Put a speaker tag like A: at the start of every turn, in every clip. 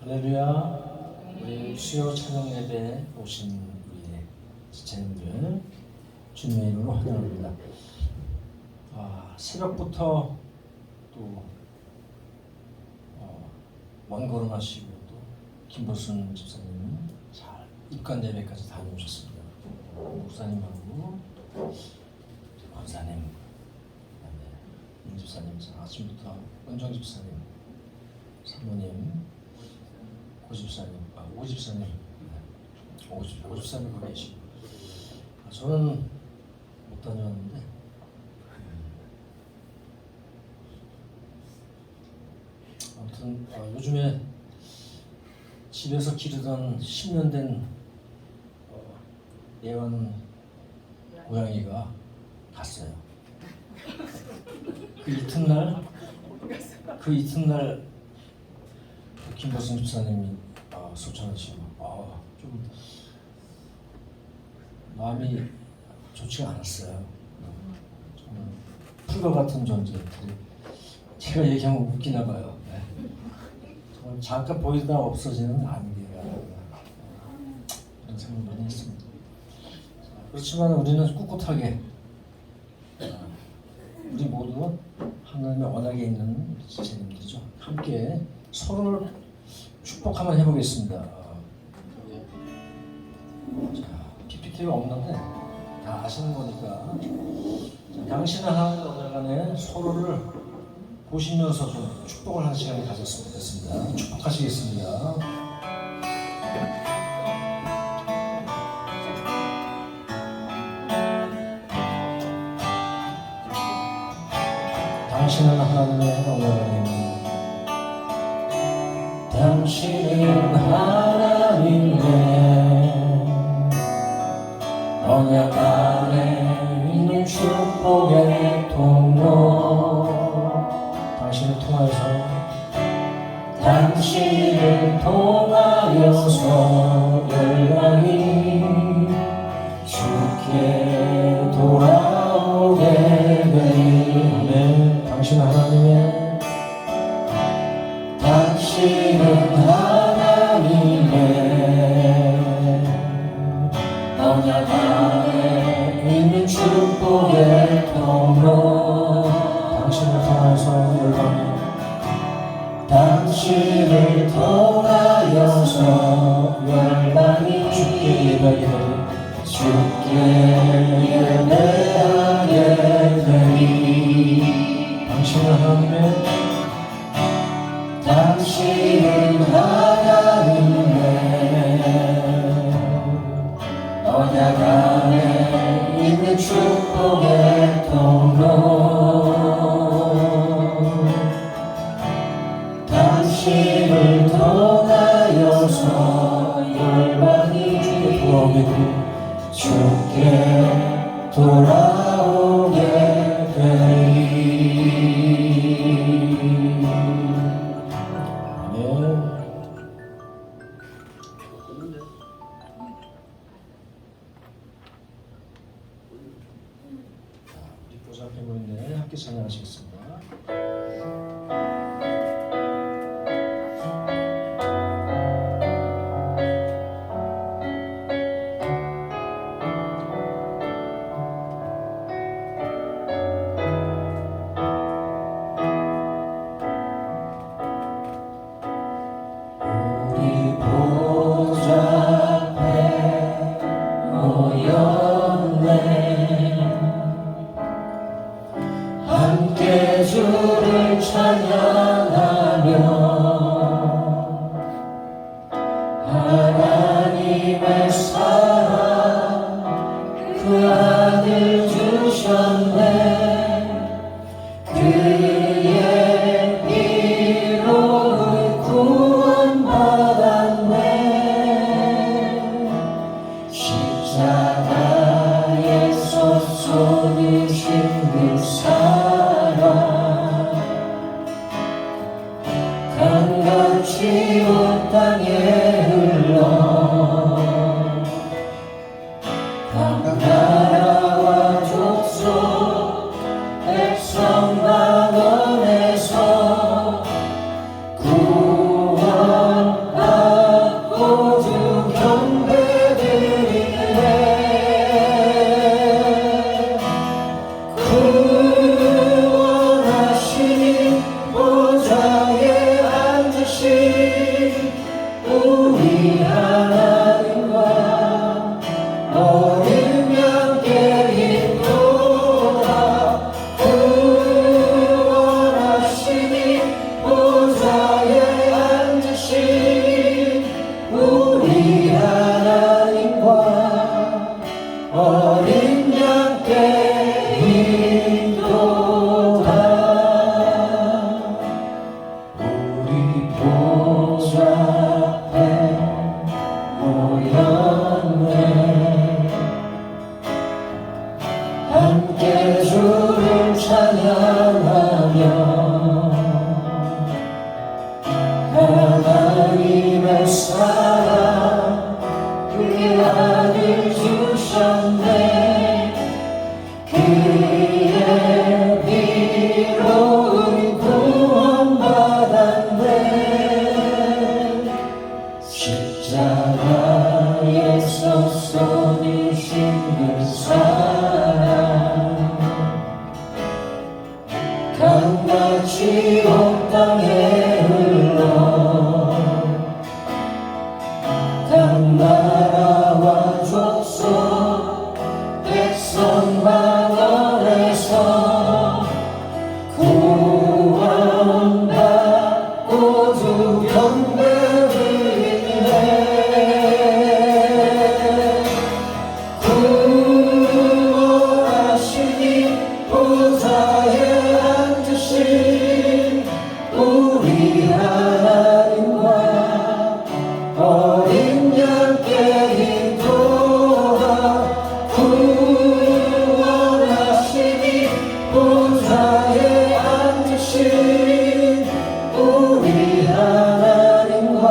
A: 할렐루야. 우리 수요 찬양 예배에 오신 우리 지체님들 주님의 이름으로 환영합니다. 새벽부터 또 원걸음하시고 또 김보순 집사님은 잘 입관 예배까지 다녀오셨습니다. 목사님하고 권사님, 그다음에 임 집사님, 아침부터 은정 집사님, 사모님, 오 집사님 거기 계시고, 저는 못 다녀왔는데 아무튼 요즘에 집에서 기르던 10년 된 애완 고양이가 갔어요. 그 이튿날 김보승 집사님이 소천하시고 좀 마음이 좋지가 않았어요. 정말 풀과 같은 존재들이, 제가 얘기하면 웃기나 봐요. 네. 정말 잠깐 보이다 없어지는 안개가 이런 생각을 많이 했습니다. 그렇지만 우리는 꿋꿋하게 우리 모두 하나님의 언약에 있는 지체님들이죠. 함께 서로를 축복 한번 해보겠습니다. PPT가 없는데 다 아시는 거니까, 당신은 하나님의 언약 안에 서로를 보시면서 좀 축복을 하는 시간을 가졌으면 좋겠습니다. 축복하시겠습니다. 당신은 하나님의 언약 안에 있는, 당신은 하나님의 언약 안에 있는 축복의 통로, 당신을 통하여서 열방이 주께 돌아오게 되네. 당신은 하나님의 언약 안에 있는 축복의 통로, 당신을 통하여서 열방이 주께 예배하게 되리. 당신은 하나님의 언약 안에 있는 축복의 통로, 당신을 통하여서 열방이 주께 돌아오게 되리. 우리 보살펴 보이는데 함께 찬양하시겠습니다. 함께 주를 찬양하며 하나님의 사랑 그 아들 주셨네. 그의 피로 구원받았네. 십자가에서 쏟으신 그 사랑 강같이 온 땅에 흘러 각 나라와 족속 백성 만원에서 구원받았네. 하나님과 어린 양께 인도하 구원하시니 보좌에 앉으신 우리 하나님과 어린 양께 인도하 우리 보좌 앞에 모였네 함께 주를 찬양하며 하나님의 사랑 그의 아들 주셨네 그의 피로 우리 구원받았네 십자가에서 쏟으신 그 사랑 강같이 온 땅에 흘러 각 나라와 족속 백성 마을에서 구원받고 주 경배를 인해 구원하시니 보좌에 앉으신 우리 하나님과 어린 양께 인도하 구원하시니 보좌에 앉으신 우리 하나님과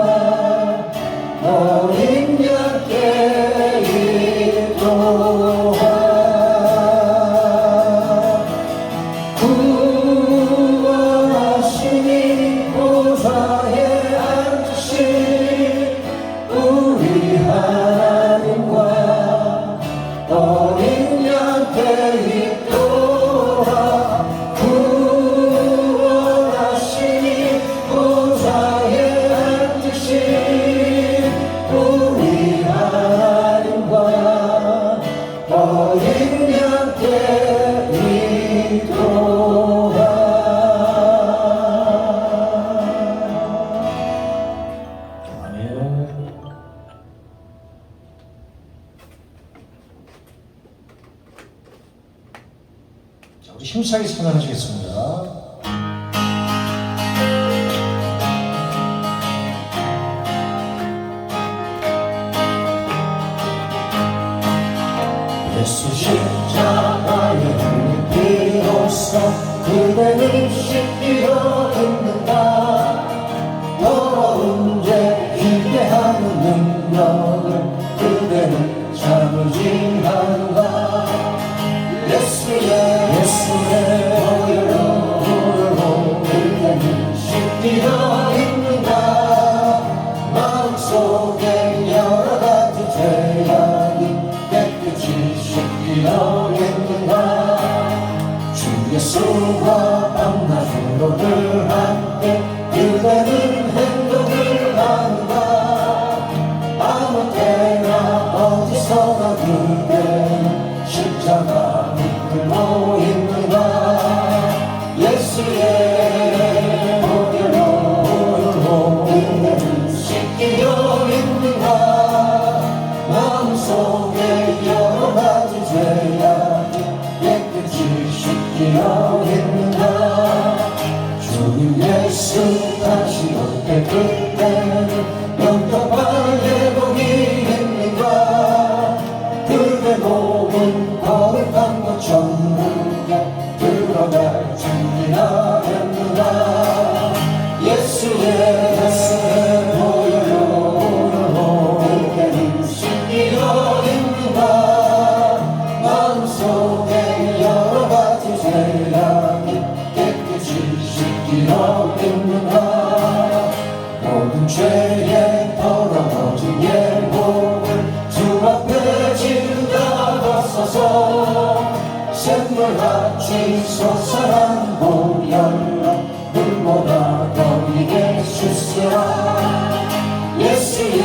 A: 어린 양께 인도하 구원하시니 보좌에 앉으신 우리 하나님과 어린 양께 있도다 구원하시니 보좌에 앉으신 우리 하나님과 어린 양께 있도다 아멘. 자, 우리 힘차게 찬양하시겠습니다. 예수 십자가에 흘린 피로써 그대는 씻기려 했는가 더러운 죄 기대하는 능력을 그대는 참으지 않는가 예수의 보혈로 그대는 씻기려 했는가 마음속에 여러 가지 죄악이 깨끗이 씻기려 했는가 주 예수와 밤낮으로들 함께 그대는 행동을 하는가 아무 때나 어디서나 그대는 십자가 이끌고 있는가 예수의 보혈로 그대는 씻기려 있는가 마음속에 여러 가지 죄악이 깨끗이 씻기려 했는가 주님 예수 다시 올 때 그때는 영접할 예복이 있는가 그대 몸은 거룩한 것 천국에 들어갈 준비나 했는가 예수의 보혈로 그대는 씻기려 했는가 마음속에 여러 가지 죄악이 깨끗이 씻기려 했는가 모든 죄에 더러워진 예복을 주 앞에 지르다 벗어서 샘물같이 솟아난 보혈로 물보다 더 이게 주시라 예수의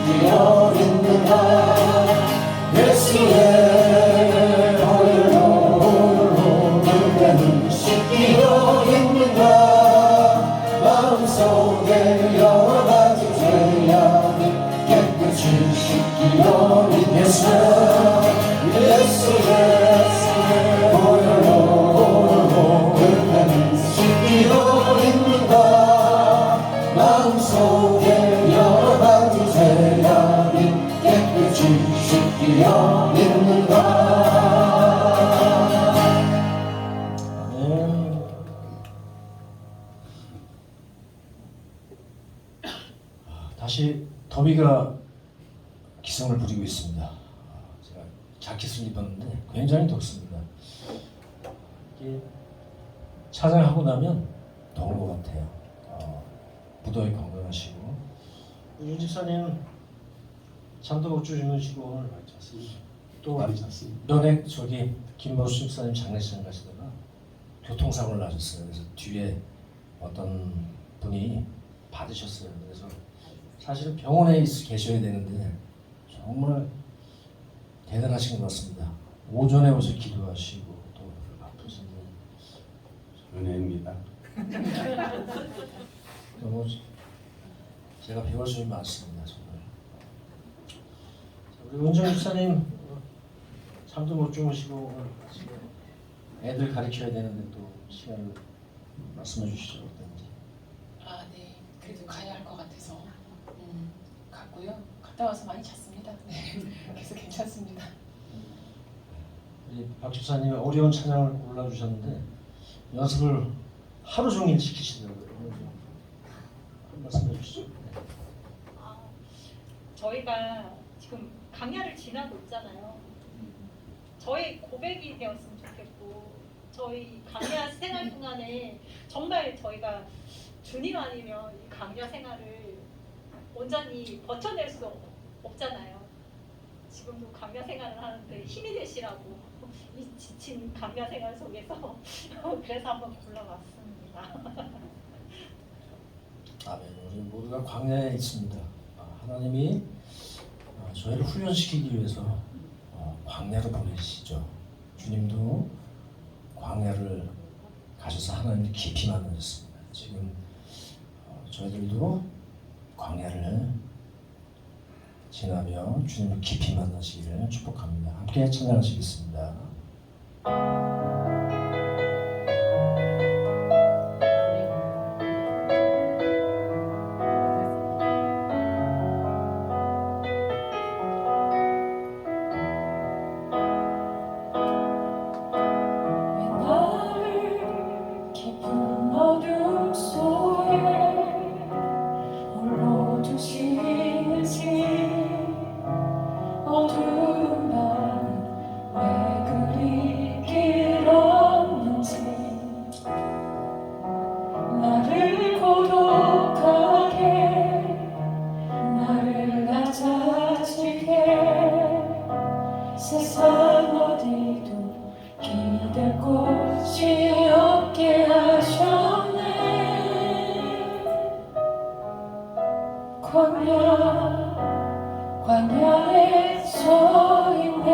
A: 뛰어 있는가 예수의 보혈로 그대는 씻기어 있는가 마음속에 여러 가지 죄악이 깨끗이 씻기어 있겠어 예수의 보혈로 그대는 씻기어 있는가 마음속에 여러 가지 죄악이 깨끗이 씻기어 있는가. 다시 더위가 기승을 부리고 있습니다. 제가 자켓을 입었는데 굉장히 덥습니다. 이게 차장하고 나면 더운 것 같아요. 무더위 건강하시고 윤 집사님 잠도 못 주무시고 오늘 또 면회 저기 김보수 집사님 장례식장 가시다가 교통사고를 나셨어요. 그래서 뒤에 어떤 분이 받으셨어요. 그래서 사실은 병원에 계셔야 되는데 정말 대단하신 것 같습니다. 오전에 오셔서 기도하시고 또 아프신데
B: 은혜입니다.
A: 너무 제가 배울 점이 많습니다. 정말. 우리 은정 집사님 잠도 못 주무시고 오늘 지금 애들 가르쳐야 되는데 또 시간을 말씀해 주시죠. 어떤지.
C: 네. 그래도 가야 할 것 같아서 갔고요. 갔다 와서 많이 잤습니다. 네. 그래서 괜찮습니다.
A: 우리 박 집사님이 어려운 찬양을 골라주셨는데 연습을 하루 종일 시키시더라고요. 한 말씀 해주시죠. 네.
D: 저희가 지금 강야를 지나고 있잖아요. 저희 고백이 되었으면 좋겠고 저희 강야 생활 동안에 정말 저희가 주님 아니면 이 강야 생활을 온전히 버텨낼 수 없잖아요. 지금도 강야 생활을 하는데 힘이 되시라고 이 지친 강야 생활 속에서 그래서 한번 불러봤습니다.
A: 아멘. 우리 모두가 광야에 있습니다. 하나님이 저희를 훈련시키기 위해서 광야로 보내시죠. 주님도 광야를 가셔서 하나님을 깊이 만나셨습니다. 지금 저희들도 광야를 지나며 주님을 깊이 만나시기를 축복합니다. 함께 찬양하시겠습니다.
E: 세상 어디도 기댈 곳이 없게 하셨네. 광야에 서 있네.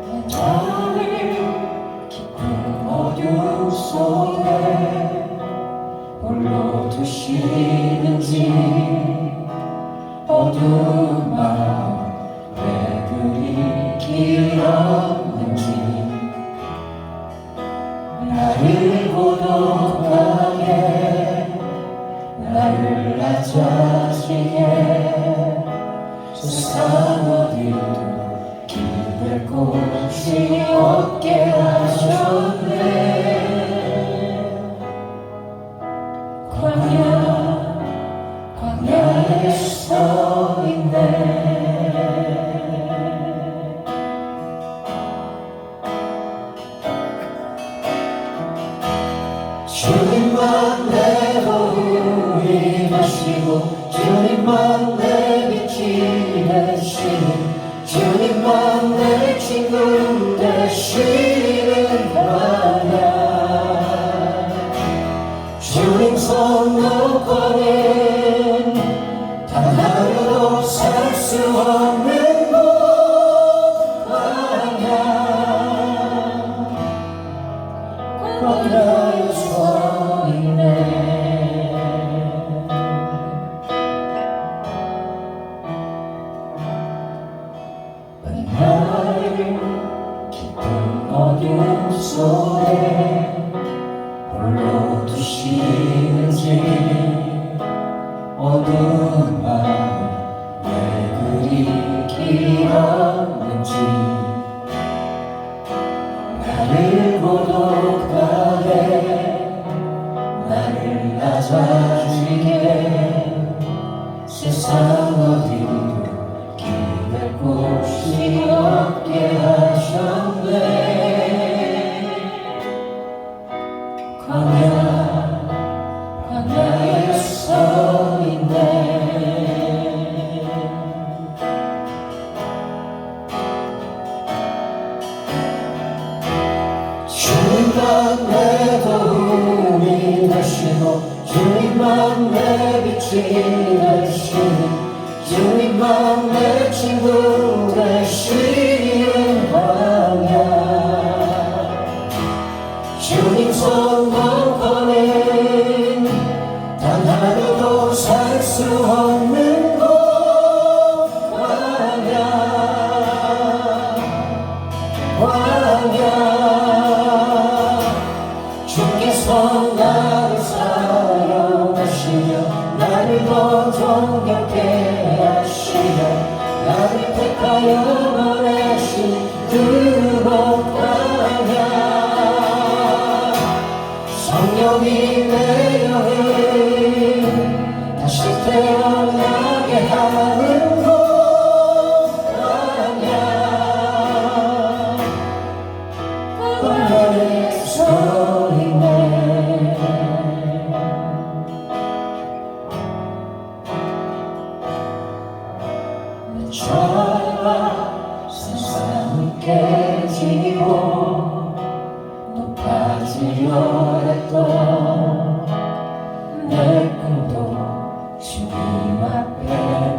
E: 내 나를 깊은 어둠 속에 홀로 두시는지 어두운 밤 왜 그리 길었는지 나를 고독하게 나를 낮아지게 세상 어디도 기댈 곳이 없게 하셨네. 광야에 서 있네. 주님만 내 도움이 되시고 주님만 내 빛이 되시니 주님만 내 친구 되시는 광야 성공권은 단 하루도 살 수 없는 곳 광야에 서 있네. 나를 깊은 어둠 속에 홀로 두시는지 어두운 마음 왜 그리 길었는지 나를 고독하게 나를 낮아지게 세상 어디로 기댈 곳이 없게 하셨네. 광야에 서 있네. 주님만 내 도움이 되시고 주님만 내 빛이 되시니 주님만 내 친구 되시는 광야 주님 성공권은 단 하루도 살 수 없는 곳 광야 주께서 나를 사랑하시며 나를 더 정겹게 하시며 나를 택하여 보내신 그곳 광야 성령이 내 영을 다시 태어나게 하는 곳 광야에 서 있네. 저와 세상이 깨지고 높아지려 했던 내 꿈도 주님 앞에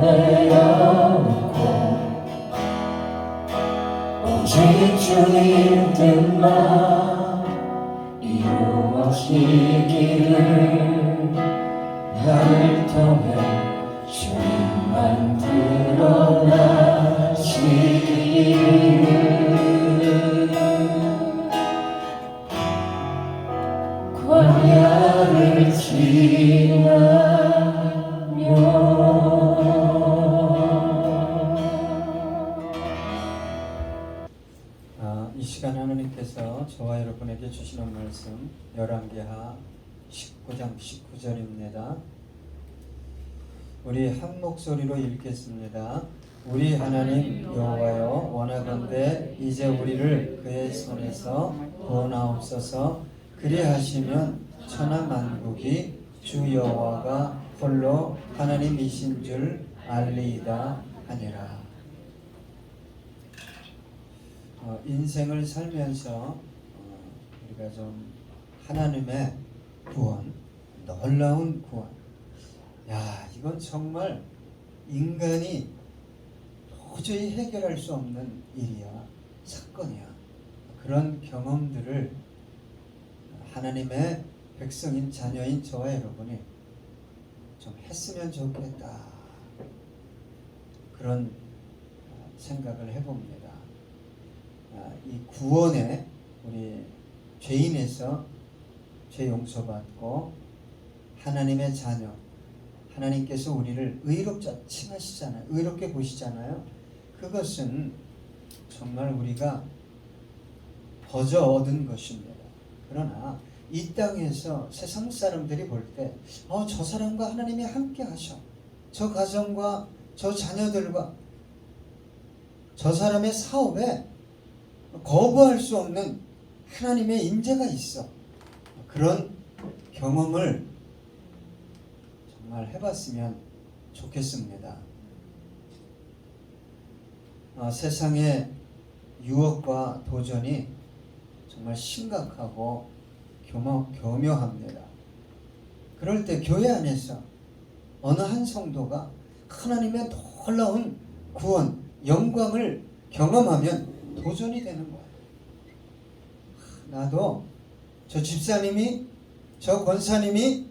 E: 내려놓고 오직 주님 뜻만 이루어지기를 나를 통해 주님만 드러나시기를 광야를 지나며.
B: 이 시간 하나님께서 저와 여러분에게 주시는 말씀 열왕기하 19장 19절입니다. 우리 한 목소리로 읽겠습니다. 우리 하나님 여호와여 원하건대 이제 우리를 그의 손에서 구원하옵소서. 그리하시면 천하 만국이 주 여호와가 홀로 하나님이신 줄 알리이다 하니라. 인생을 살면서 우리가 좀 하나님의 구원, 놀라운 구원, 야 이건 정말 인간이 도저히 해결할 수 없는 일이야, 사건이야. 그런 경험들을 하나님의 백성인 자녀인 저와 여러분이 좀 했으면 좋겠다, 그런 생각을 해봅니다. 이 구원에 우리 죄인에서 죄 용서받고 하나님의 자녀, 하나님께서 우리를 의롭자 칭하시잖아요. 의롭게 보시잖아요. 그것은 정말 우리가 거저 얻은 것입니다. 그러나 이 땅에서 세상 사람들이 볼 때 저 사람과 하나님이 함께 하셔, 저 가정과 저 자녀들과 저 사람의 사업에 거부할 수 없는 하나님의 임재가 있어. 그런 경험을 정말 해봤으면 좋겠습니다. 세상의 유혹과 도전이 정말 심각하고 교묘합니다. 그럴 때 교회 안에서 어느 한 성도가 하나님의 놀라운 구원, 영광을 경험하면 도전이 되는 거예요. 나도 저 집사님이, 저 권사님이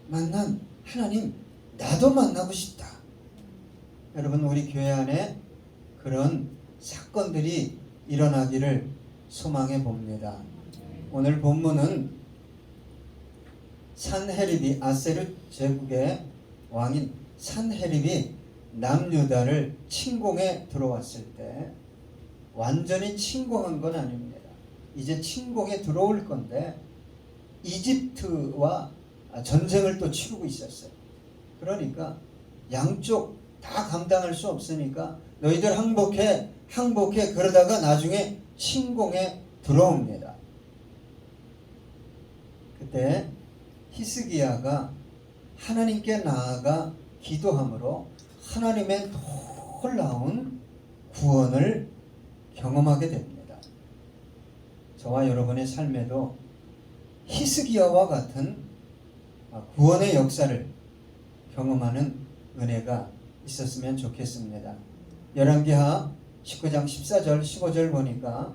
B: 만난 하나님, 나도 만나고 싶다. 여러분, 우리 교회 안에 그런 사건들이 일어나기를 소망해 봅니다. 오늘 본문은 산헤립이, 아세르 제국의 왕인 산헤립이 남유다를 침공해 들어왔을 때, 완전히 침공한 건 아닙니다. 이제 침공해 들어올 건데 이집트와 전쟁을 또 치르고 있었어요. 그러니까 양쪽 다 감당할 수 없으니까 너희들 항복해 그러다가 나중에 침공해 들어옵니다. 그때 히스기야가 하나님께 나아가 기도함으로 하나님의 놀라운 구원을 경험하게 됩니다. 저와 여러분의 삶에도 히스기야와 같은 구원의 역사를 경험하는 은혜가 있었으면 좋겠습니다. 열왕기하 19장 14절 15절 보니까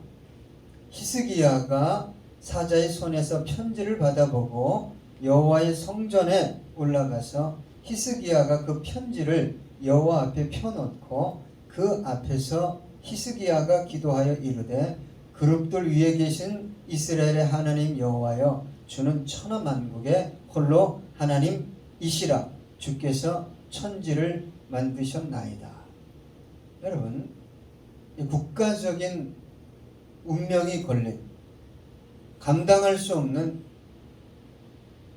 B: 히스기야가 사자의 손에서 편지를 받아보고 여호와의 성전에 올라가서 히스기야가 그 편지를 여호와 앞에 펴놓고 그 앞에서 히스기야가 기도하여 이르되 그룹들 위에 계신 이스라엘의 하나님 여호와여, 주는 천하만국의 홀로 하나님이시라. 주께서 천지를 만드셨나이다. 여러분, 이 국가적인 운명이 걸린, 감당할 수 없는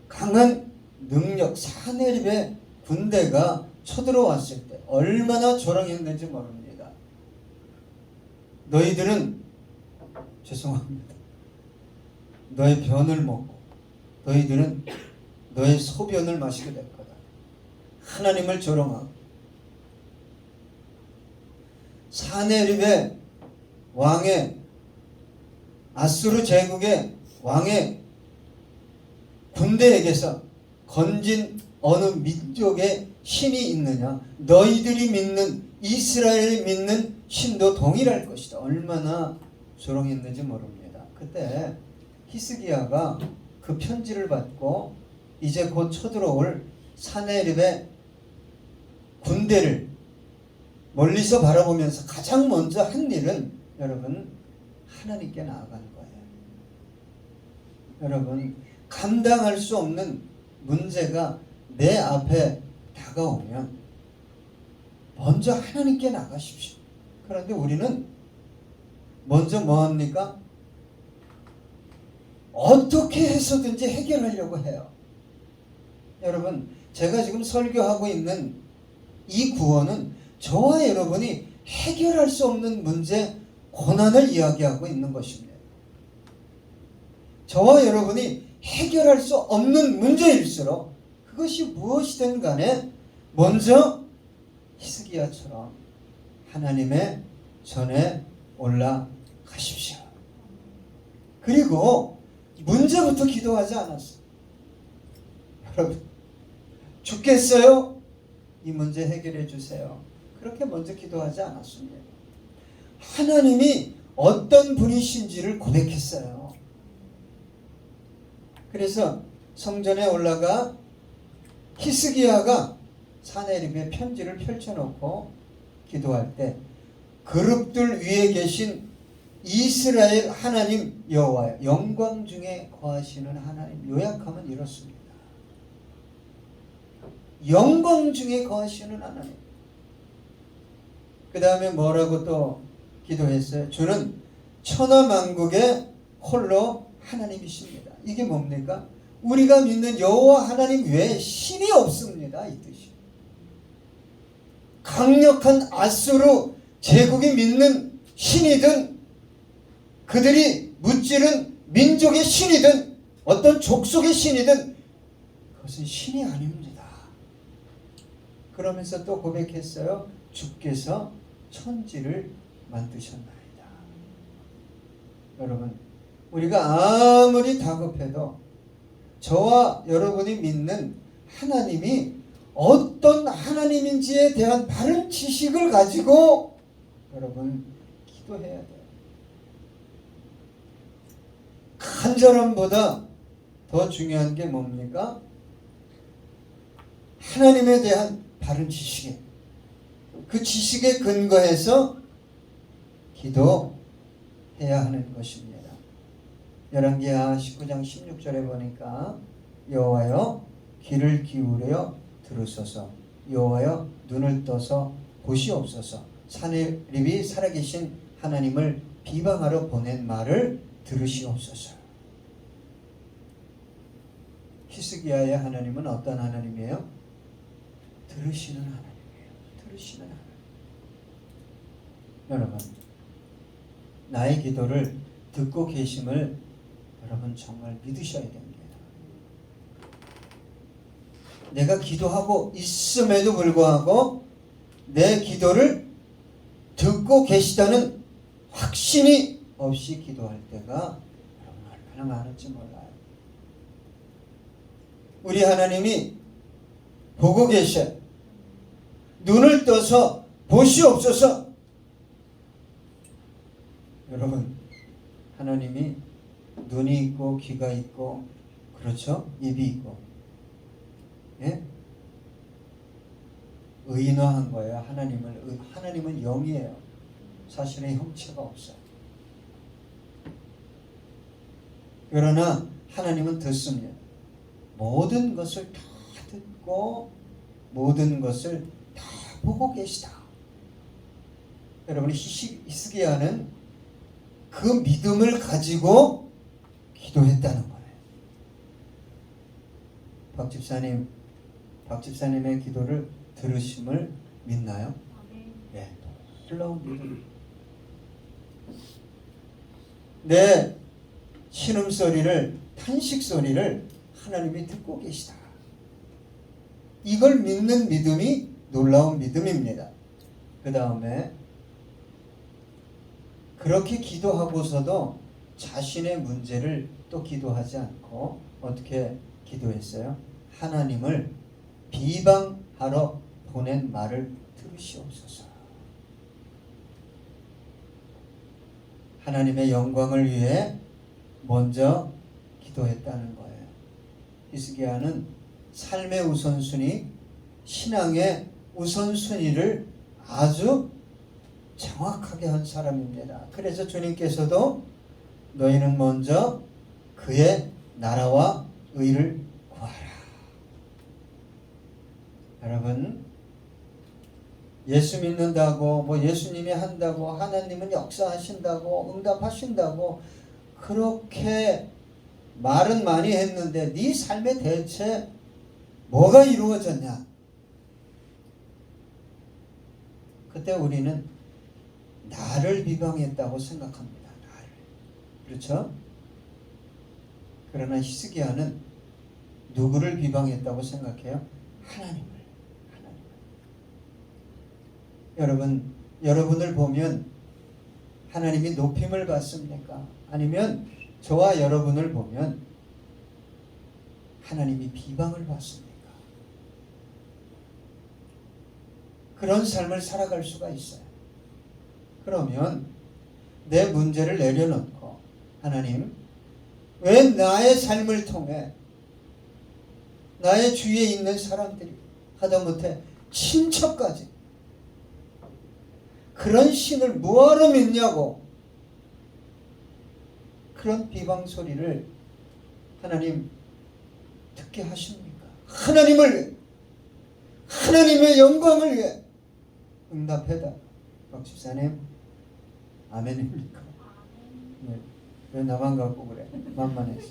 B: 강한 능력, 산헤립의 군대가 쳐들어왔을 때 얼마나 조롱했는지 모릅니다. 너희들은, 죄송합니다, 너의 변을 먹고 너희들은 너의 소변을 마시게 될 거다. 하나님을 조롱하고 산헤립의 왕의, 아수르 제국의 왕의 군대에게서 건진 어느 민족의 신이 있느냐? 너희들이 믿는, 이스라엘이 믿는 신도 동일할 것이다. 얼마나 조롱했는지 모릅니다. 그때 히스기야가 그 편지를 받고 이제 곧 쳐들어올 산헤립의 군대를 멀리서 바라보면서 가장 먼저 한 일은, 여러분, 하나님께 나아가는 거예요. 여러분, 감당할 수 없는 문제가 내 앞에 다가오면 먼저 하나님께 나가십시오. 그런데 우리는 먼저 뭐합니까? 어떻게 해서든지 해결하려고 해요. 여러분, 제가 지금 설교하고 있는 이 구원은 저와 여러분이 해결할 수 없는 문제, 고난을 이야기하고 있는 것입니다. 저와 여러분이 해결할 수 없는 문제일수록 그것이 무엇이든 간에 먼저 히스기야처럼 하나님의 전에 올라가십시오. 그리고 문제부터 기도하지 않았어요. 여러분, 죽겠어요? 이 문제 해결해 주세요. 그렇게 먼저 기도하지 않았습니다. 하나님이 어떤 분이신지를 고백했어요. 그래서 성전에 올라가 히스기야가 산헤립의 편지를 펼쳐놓고 기도할 때 그룹들 위에 계신 이스라엘 하나님 여호와여, 영광 중에 거하시는 하나님, 요약하면 이렇습니다. 영광 중에 거하시는 하나님. 그 다음에 뭐라고 또 기도했어요? 주는 천하만국의 홀로 하나님이십니다. 이게 뭡니까? 우리가 믿는 여호와 하나님 외에 신이 없습니다. 이 뜻이. 강력한 아수르 제국이 믿는 신이든, 그들이 무찌른 민족의 신이든, 어떤 족속의 신이든, 그것은 신이 아닙니다. 그러면서 또 고백했어요. 주께서 천지를 만드셨나이다. 여러분, 우리가 아무리 다급해도 저와 여러분이 믿는 하나님이 어떤 하나님인지에 대한 바른 지식을 가지고 여러분 기도해야 돼요. 간절함보다 더 중요한 게 뭡니까? 하나님에 대한 바른 지식에, 그 지식에 근거해서 기도해야 하는 것입니다. 열왕기하 19장 16절에 보니까 여호와여 귀를 기울여 들으소서, 여호와여 눈을 떠서 보시옵소서, 사내립이 살아계신 하나님을 비방하러 보낸 말을 들으시옵소서. 히스기야의 하나님은 어떤 하나님이에요? 들으시는 하나님이에요. 들으시는 하나님. 여러분, 나의 기도를 듣고 계심을 여러분 정말 믿으셔야 됩니다. 내가 기도하고 있음에도 불구하고 내 기도를 듣고 계시다는 확신이 없이 기도할 때가 여러분 얼마나 많은지 몰라요. 우리 하나님이 보고 계셔. 눈을 떠서 보시옵소서. 여러분, 하나님이 눈이 있고 귀가 있고 그렇죠? 입이 있고, 예? 의인화한 거예요. 하나님은 영이에요. 사실은 형체가 없어요. 그러나 하나님은 듣습니다. 모든 것을 다 듣고 모든 것을 다 보고 계시다. 여러분, 히스기야는 그 믿음을 가지고 기도했다는 거예요. 박 집사님의 기도를 들으심을 믿나요? 네, 놀라운 믿음. 내 신음소리를, 탄식소리를 하나님이 듣고 계시다. 이걸 믿는 믿음이 놀라운 믿음입니다. 그 다음에 그렇게 기도하고서도 자신의 문제를 또 기도하지 않고 어떻게 기도했어요? 하나님을 비방하러 보낸 말을 들으시옵소서. 하나님의 영광을 위해 먼저 기도했다는 거예요. 히스기야는 삶의 우선순위, 신앙의 우선순위를 아주 정확하게 한 사람입니다. 그래서 주님께서도 너희는 먼저 그의 나라와 의를 구하라. 여러분, 예수 믿는다고, 뭐 예수님이 한다고, 하나님은 역사하신다고, 응답하신다고 그렇게 말은 많이 했는데 네 삶에 대체 뭐가 이루어졌냐? 그때 우리는 나를 비방했다고 생각합니다. 나를. 그렇죠? 그러나 히스기야는 누구를 비방했다고 생각해요? 하나님을. 여러분을 보면 하나님이 높임을 받습니까? 아니면 저와 여러분을 보면 하나님이 비방을 받습니까? 그런 삶을 살아갈 수가 있어요. 그러면 내 문제를 내려놓고 하나님, 왜 나의 삶을 통해 나의 주위에 있는 사람들이 하다못해 친척까지 그런 신을 뭐하러 믿냐고 그런 비방 소리를 하나님 듣게 하십니까? 하나님의 영광을 위해 응답해다. 박 집사님, 아멘입니까? 네. 왜 나만 갖고 그래? 만만해서.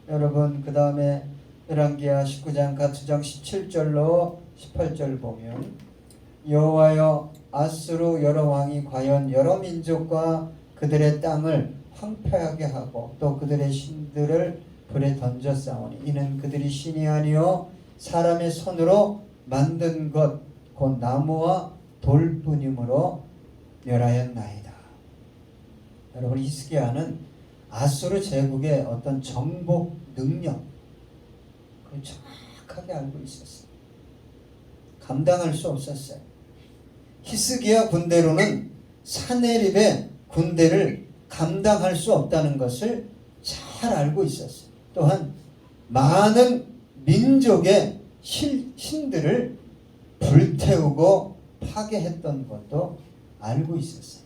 B: 여러분, 그 다음에 열왕기하 19장 가투장 17절로 18절 보면 여호와여, 아수르 여러 왕이 과연 여러 민족과 그들의 땅을 황폐하게 하고 또 그들의 신들을 불에 던져 싸우니 이는 그들이 신이 아니요 사람의 손으로 만든 것 곧 나무와 돌뿐이므로 멸하였나이다. 여러분, 히스기야는 아수르 제국의 어떤 정복 능력, 그걸 정확하게 알고 있었어요. 감당할 수 없었어요. 히스기야 군대로는 사내립의 군대를 감당할 수 없다는 것을 잘 알고 있었어요. 또한 많은 민족의 신들을 불태우고 파괴했던 것도 알고 있었어요.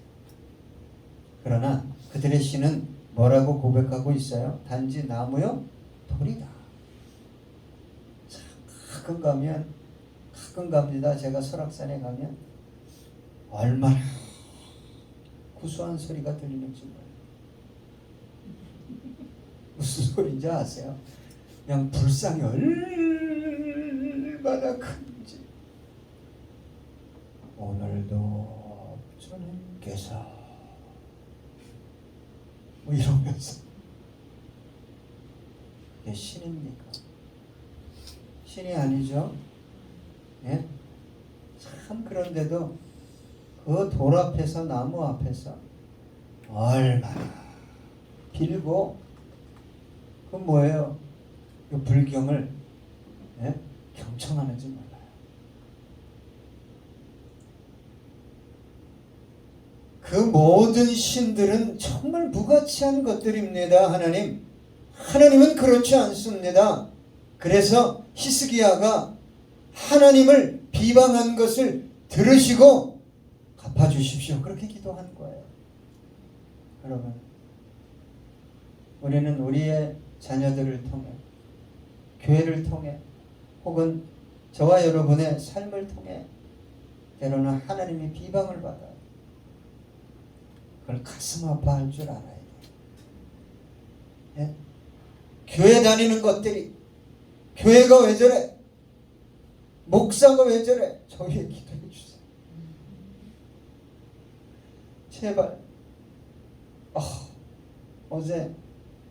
B: 그러나 그들의 신은 뭐라고 고백하고 있어요? 단지 나무요? 돌이다. 가끔 갑니다. 제가 설악산에 가면 얼마나 구수한 소리가 들리는지 몰라요. 무슨 소리인지 아세요? 그냥 불상이 얼마나 큰지. 오늘도 주님께서 뭐 이러면서. 이게 신입니까? 신이 아니죠. 예? 참 그런데도 그 돌 앞에서 나무 앞에서 얼마나 빌고 그 뭐예요? 그 불경을 예? 경청하는지 몰라요. 그 모든 신들은 정말 무가치한 것들입니다. 하나님은 그렇지 않습니다. 그래서 히스기야가 하나님을 비방한 것을 들으시고 갚아주십시오. 그렇게 기도한 거예요. 여러분, 우리는 우리의 자녀들을 통해, 교회를 통해, 혹은 저와 여러분의 삶을 통해 때로는 하나님이 비방을 받아요. 그걸 가슴 아파할 줄 알아야 돼요. 예? 교회 다니는 것들이, 교회가 왜 저래? 목사가 왜 저래? 저희에 기도해 주세요. 제발. 어제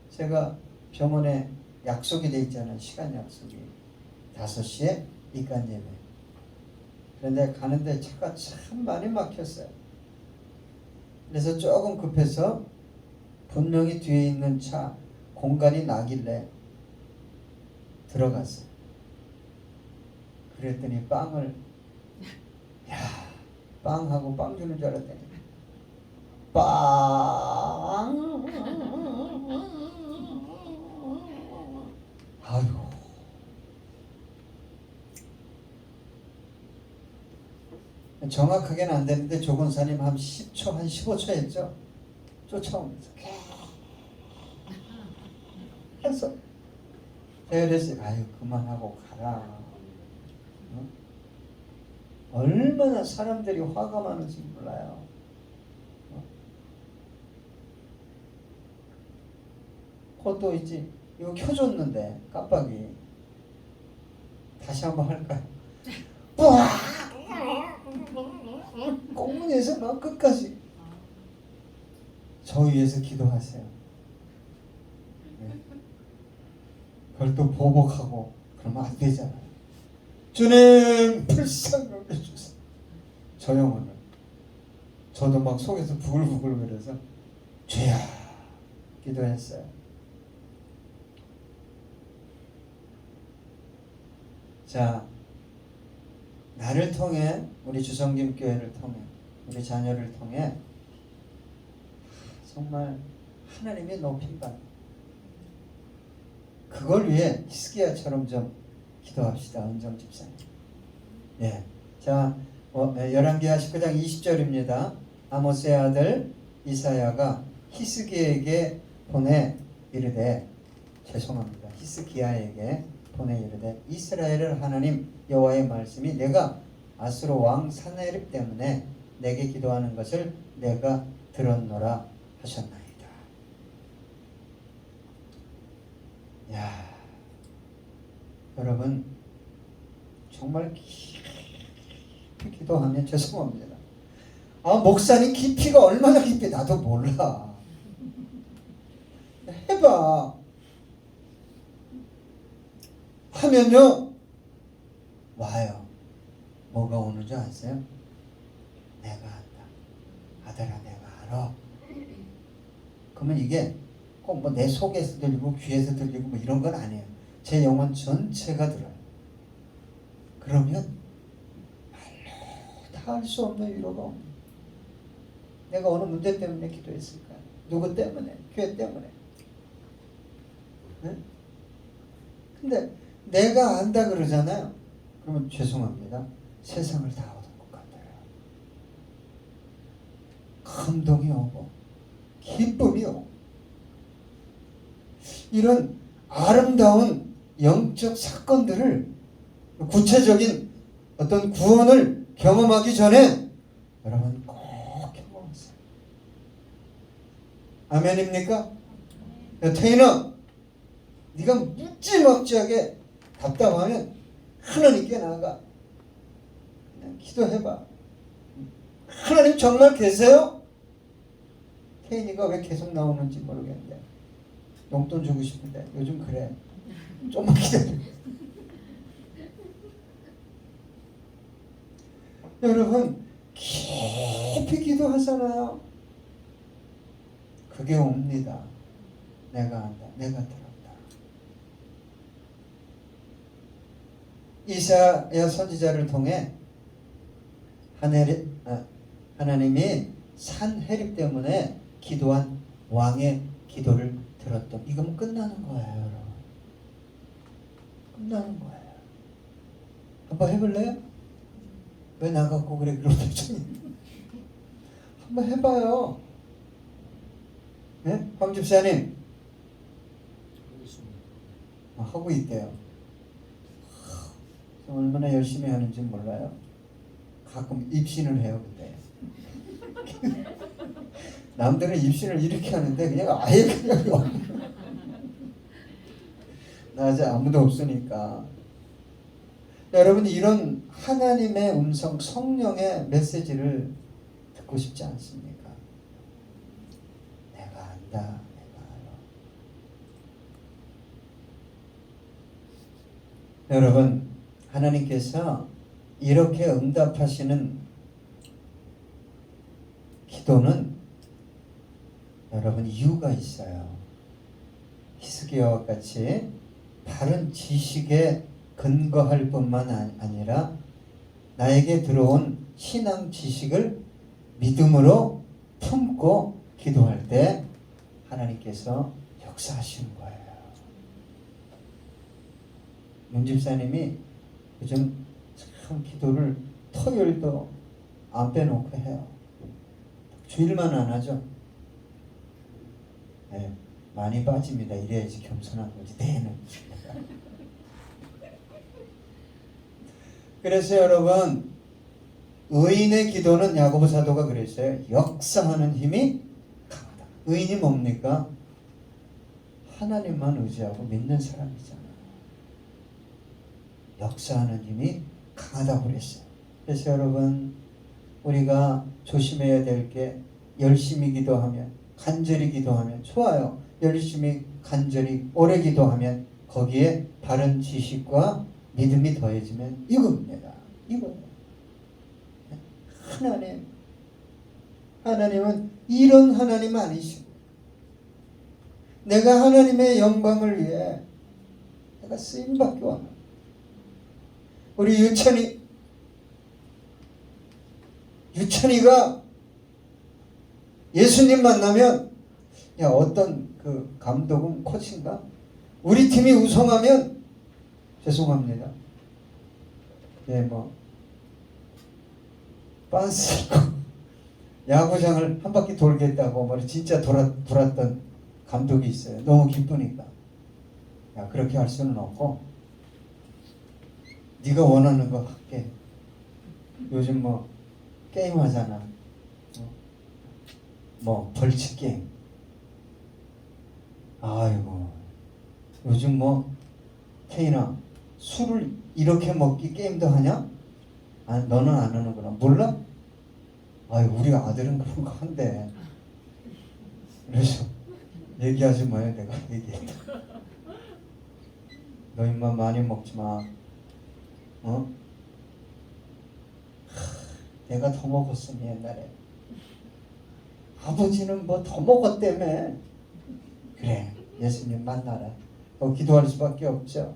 B: 제가 병원에 약속이 돼 있잖아요. 시간 약속이 5시에 입간 예배. 그런데 가는데 차가 참 많이 막혔어요. 그래서 조금 급해서 분명히 뒤에 있는 차 공간이 나길래 들어갔어요. 그랬더니 빵하고 빵 주는 줄 알았더니 빵. 아이고. 정확하게는 안 되는데 조건사님 한 10초, 한 15초 했죠? 쫓아오면서 해서 내가 그랬어요. 아유 그만하고 가라. 얼마나 사람들이 화가 많은지 몰라요. 그것도 있지. 이거 켜줬는데 깜빡이 다시 한번 할까요? 꽁문에서 막 끝까지. 저 위해서 기도하세요. 네. 그걸 또 보복하고 그러면 안 되잖아요. 주님 불쌍히 여겨주세요. 저 영혼을. 저도 막 속에서 부글부글 거려서 죄야 기도했어요. 자, 나를 통해, 우리 주성김 교회를 통해, 우리 자녀를 통해 정말 하나님의 높임받는, 그걸 위해 히스기야처럼 좀 기도합시다. 은정 집사님. 예. 자, 열왕기하 19장 20절입니다. 아모스의 아들 이사야가 히스기야에게 보내 이르되, 죄송합니다. 히스기야에게 보내 이르되, 이스라엘을 하나님 여호와의 말씀이 내가 아수르 왕 사나립 때문에 내게 기도하는 것을 내가 들었노라 하셨나이다. 야, 여러분 정말 깊이 기도하면 죄송합니다. 목사님 깊이가 얼마나 깊이 나도 몰라. 해봐. 하면요 와요. 뭐가 오는 줄 아세요? 내가 안다. 아들아 내가 알아. 그러면 이게 꼭 뭐 내 속에서 들리고 귀에서 들리고 뭐 이런 건 아니에요. 제 영혼 전체가 들어요. 그러면 말로 다 할 수 없는 위로가 옵니다. 내가 어느 문제 때문에 기도했을까? 누구 때문에? 교회 때문에? 네? 근데 내가 안다 그러잖아요. 그러면 죄송합니다. 세상을 다 얻은 것 같아요. 감동이 오고 기쁨이 오고 이런 아름다운 영적 사건들을 구체적인 어떤 구원을 경험하기 전에 여러분 꼭 경험하세요. 아멘입니까? 태인아, 네가 무지막지하게 답답하면 하나님께 나아가 그냥 기도해봐. 하나님 정말 계세요? 태인이가 왜 계속 나오는지 모르겠는데 용돈 주고 싶은데 요즘 그래. 좀만 기다려. 여러분 깊이 기도하잖아요. 그게 옵니다. 내가 안다. 내가 들었다. 이사야 선지자를 통해 하나님이 산헤립 때문에 기도한 왕의 기도를 들었던, 이거면 끝나는 거예요, 여러분. 끝나는 거예요. 한번 해볼래요? 왜 나갖고 그래 그러더니 한번 해봐요. 네? 황 집사님 하고 있대요. 얼마나 열심히 하는지 몰라요. 가끔 입신을 해요 그때. 남들은 입신을 이렇게 하는데 그냥 아예 그냥 낮에 아무도 없으니까. 여러분 이런 하나님의 음성, 성령의 메시지를 듣고 싶지 않습니까? 내가 안다, 내가 알아. 여러분 하나님께서 이렇게 응답하시는 기도는 여러분 이유가 있어요. 히스기야와 같이 바른 지식에 근거할 뿐만 아니라 나에게 들어온 신앙 지식을 믿음으로 품고 기도할 때 하나님께서 역사하시는 거예요. 문 집사님이 요즘 참 기도를 토요일도 안 빼놓고 해요. 주일만 안 하죠. 네, 많이 빠집니다. 이래야지 겸손한 거지. 내는. 그래서 여러분 의인의 기도는 야고보 사도가 그랬어요. 역사하는 힘이 강하다. 의인이 뭡니까? 하나님만 의지하고 믿는 사람이잖아요. 역사하는 힘이 강하다고 그랬어요. 그래서 여러분 우리가 조심해야 될 게 열심히 기도하면, 간절히 기도하면 좋아요. 열심히 간절히 오래 기도하면 거기에 바른 지식과 믿음이 더해지면 이겁니다. 이거예요. 하나님은 이런 하나님 아니시고 내가 하나님의 영광을 위해 내가 쓰임받기 원합니다. 우리 유천이가 예수님 만나면 어떤 그 감독은 코치인가? 우리 팀이 우승하면 죄송합니다. 빤스 입고 야구장을 한 바퀴 돌겠다고 진짜 돌았던 감독이 있어요. 너무 기쁘니까. 그렇게 할 수는 없고 네가 원하는 거 할게. 요즘 게임 하잖아. 벌칙 게임. 아이고 요즘 태인아 술을 이렇게 먹기 게임도 하냐? 너는 안 하는구나. 몰라? 우리 아들은 그런 거 한대. 그래서 얘기하지 마요. 내가 얘기했다. 너 임마 많이 먹지 마. 내가 더 먹었으니 옛날에. 아버지는 더 먹었다며. 그래, 예수님 만나라. 기도할 수밖에 없죠.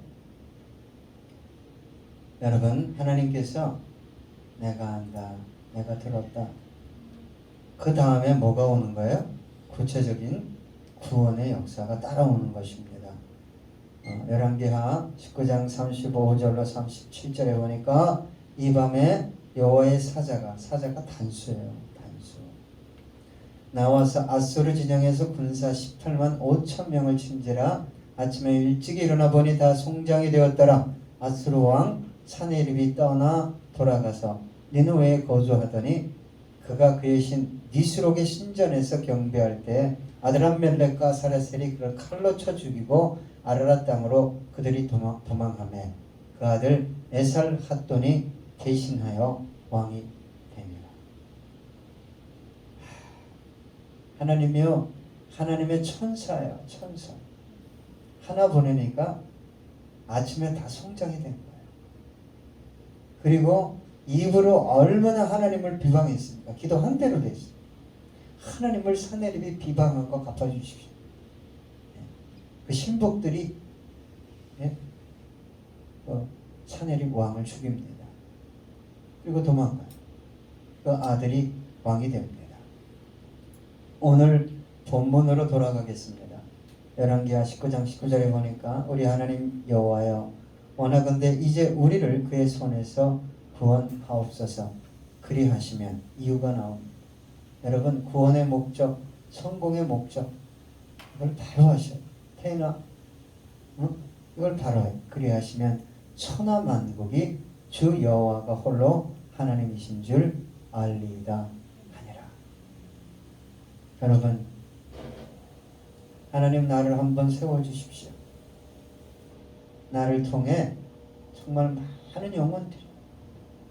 B: 여러분, 하나님께서 내가 한다, 내가 들었다. 그 다음에 뭐가 오는 거예요? 구체적인 구원의 역사가 따라오는 것입니다. 열왕기하 19장 35절로 37절에 보니까 이 밤에 여호와의 사자가 단수예요. 단수. 나와서 아수르 진영에서 군사 18만 5천 명을 친지라. 아침에 일찍 일어나 보니 다 송장이 되었더라. 아수르 왕 사네립이 떠나 돌아가서 니느웨에 거주하더니 그가 그의 신 니스록의 신전에서 경배할 때 아드람멜렉과 사라셀이 그를 칼로 쳐 죽이고 아르랏 땅으로 그들이 도망하매 그 아들 에살 핫돈이 대신하여 왕이 되니라. 하나님이요, 하나님의 천사예요. 천사 하나 보내니까 아침에 다 성장이 된 거예요. 그리고 입으로 얼마나 하나님을 비방했습니까? 기도한 대로 됐어요. 하나님을 사내립이 비방한 거 갚아주십시오. 그 신복들이 사내립 왕을 죽입니다. 그리고 도망가요. 그 아들이 왕이 됩니다. 오늘 본문으로 돌아가겠습니다. 열왕기하 19장 19절에 보니까 우리 하나님 여호와여 원하건대 이제 우리를 그의 손에서 구원하옵소서. 그리하시면 이유가 나옵니다. 여러분, 구원의 목적, 성공의 목적, 이걸 바로 하셔요. 태어나 이걸 바로 해요. 그리하시면 천하 만국이 주 여호와가 홀로 하나님이신 줄 알리이다 하니라. 여러분, 하나님 나를 한번 세워주십시오. 나를 통해 정말 많은 영혼들이,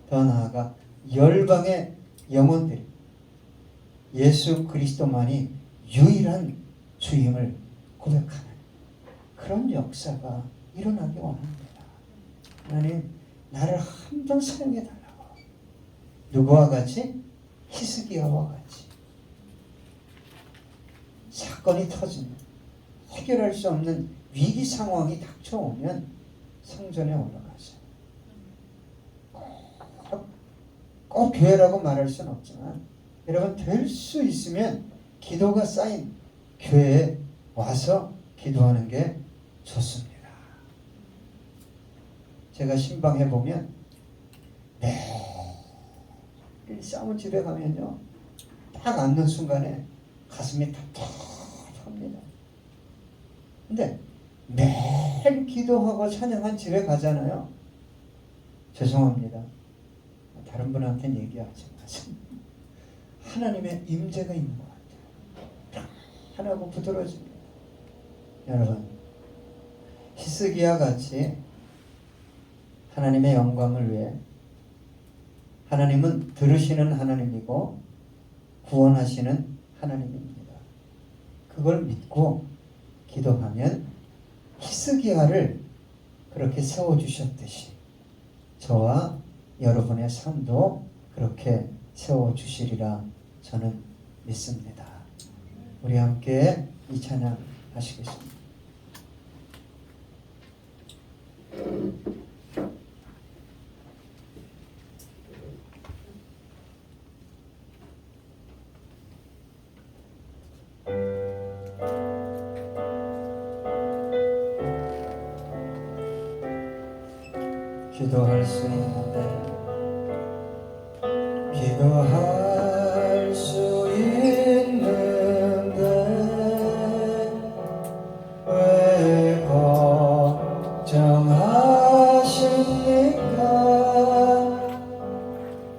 B: 더 나아가 열방의 영혼들이 예수 그리스도만이 유일한 주임을 고백하는 그런 역사가 일어나기 원합니다. 하나님, 나를 한번 사용해 달라고. 누구와 같이? 히스기야와 같이. 사건이 터지면, 해결할 수 없는 위기 상황이 닥쳐오면 성전에 올라가세요. 꼭 교회라고 말할 수는 없지만 여러분, 될 수 있으면 기도가 쌓인 교회에 와서 기도하는 게 좋습니다. 제가 신방해보면 매일 싸운 집에 가면요, 딱 앉는 순간에 가슴이 답답합니다. 근데 매일 기도하고 찬양한 집에 가잖아요. 죄송합니다. 다른 분한테는 얘기하지 마세요. 하나님의 임재가 있는 것 같아요. 하나고 부드러워집니다. 여러분, 히스기야 같이 하나님의 영광을 위해, 하나님은 들으시는 하나님이고 구원하시는 하나님입니다. 그걸 믿고 기도하면 히스기야를 그렇게 세워주셨듯이 저와 여러분의 삶도 그렇게 세워주시리라 저는 믿습니다. 우리 함께 이 찬양 하시겠습니다. 기도할 수 있는데, 기도할 수 있는데 왜 걱정하십니까?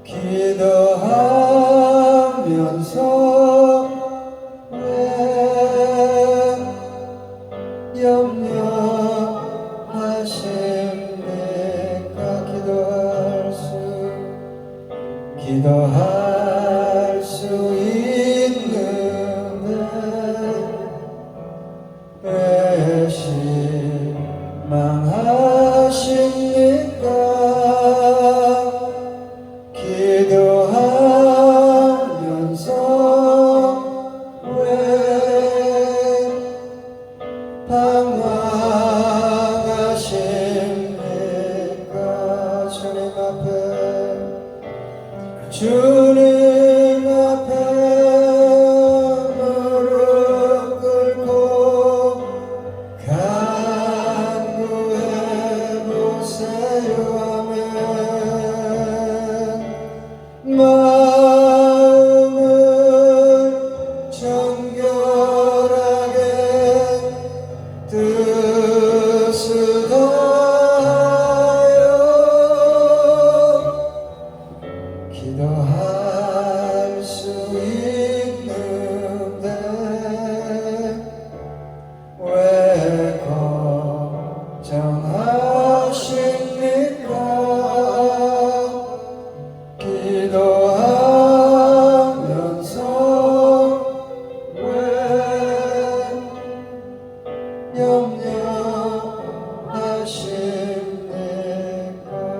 B: 기도하면서 왜 염려하십니까? 기도할 수 있는데 왜 실망하십니까?